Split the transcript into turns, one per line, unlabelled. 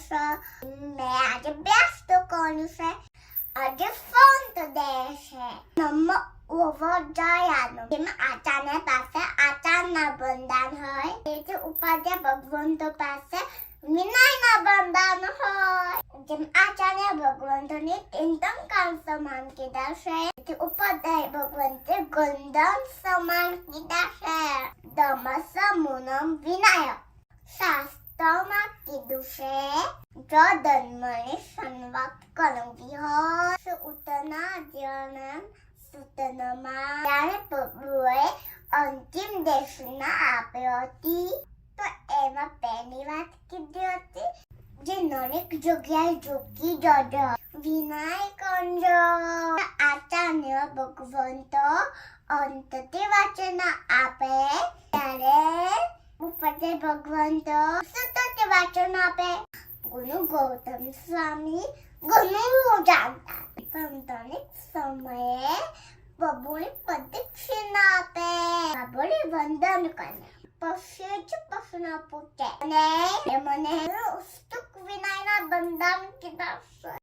છે. મેં આજે બેસ્ટ કર્યું છે. આજે ફોન દે છે. નંબર ઓવરજાયાનું જેમાં આચાર્ય પાસે આચારના બંધાન હોય તે ઉપાધ્યાય ભગવંતો પાસે વિનયના બંધાન હોય. જેમ આચાર્ય ભગવંતોને તીનતમ કામ સમાન કીધા છે તે ઉપાધ્યાય ભગવંતે ગંધમ સમાન કીધા છે. ધમસ મુનમ વિનાયક શાસ્ત્રમાં કીધું છે જો ધર્મની સંવાદ કરવી હોય ઉતના ધ્યાન સૂતનમાં ત્યારે પ્રભુએ અંતિમ દેશના આપ્યો હતી તો એમાં પહેલી વાત કીધી હતી જે દરેક જગ્યાએ ઝૂકી જજો વિનય કરજો. આચાર્ય ભગવંતો અંતથી વચન આપે ત્યારે ઉપાધ્યાય ભગવંતો સતત વચન આપે. ગુરુ ગૌતમ સ્વામી ઘણું જાણતા પણ દરેક સમયે પ્રભુને પ્રદક્ષિણા આપે. પ્રભુને વંદન કરે પછી જ પ્રશ્ન પૂછે અને મને ઉસ્તુક વિનયના બંધન કીધા છે.